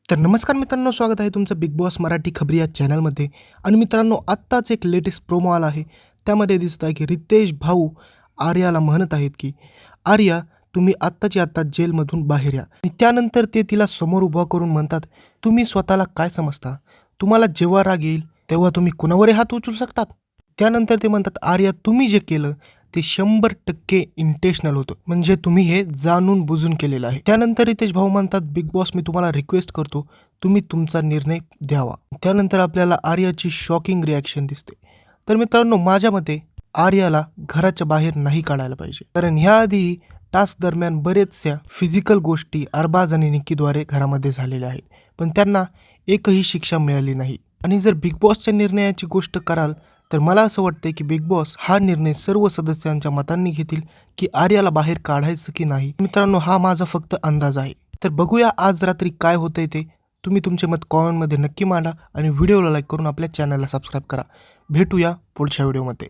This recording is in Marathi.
तर नमस्कार मित्रांनो, स्वागत आहे तुमचं बिग बॉस मराठी खबरी या चॅनलमध्ये. आणि मित्रांनो, आत्ताच एक लेटेस्ट प्रोमो आला आहे. त्यामध्ये दिसत आहे की रितेश भाऊ आर्याला म्हणत आहेत की आर्या, तुम्ही आत्ताची आत्ता जेलमधून बाहेर या. आणि त्यानंतर ते तिला समोर उभा करून म्हणतात, तुम्ही स्वतःला काय समजता? तुम्हाला जेव्हा राग येईल तेव्हा तुम्ही कुणावरही हात उचलू शकतात. त्यानंतर ते म्हणतात, आर्या, तुम्ही जे केलं ते 100% इंटेन्शनल होतं, म्हणजे तुम्ही हे जाणून बुजून केलेलं आहे. त्यानंतर रितेश भाऊ म्हणतात, बिग बॉस, मी तुम्हाला रिक्वेस्ट करतो, तुम्ही तुमचा निर्णय द्यावा. त्यानंतर आपल्याला आर्याची शॉकिंग रिॲक्शन दिसते. तर मित्रांनो, माझ्या मते आर्याला घराच्या बाहेर नाही काढायला पाहिजे, कारण ह्याआधी टास्क दरम्यान बरेचशा फिजिकल गोष्टी अरबाज आणि निक्कीद्वारे घरामध्ये झालेल्या आहेत, पण त्यांना एकही शिक्षा मिळाली नाही. आणि जर बिग बॉसच्या निर्णयाची गोष्ट कराल तर मला असं वाटतंय की बिग बॉस हा निर्णय सर्व सदस्यांच्या मतांनी घेतील की आर्याला बाहेर काढायचं की नाही. मित्रांनो, हा माझा फक्त अंदाज आहे. तर बघूया आज रात्री काय होतंय ते. तुम्ही तुमचे मत कॉमेंटमध्ये नक्की मांडा आणि व्हिडिओला लाईक करून आपल्या चॅनलला सबस्क्राईब करा. भेटूया पुढच्या व्हिडिओमध्ये.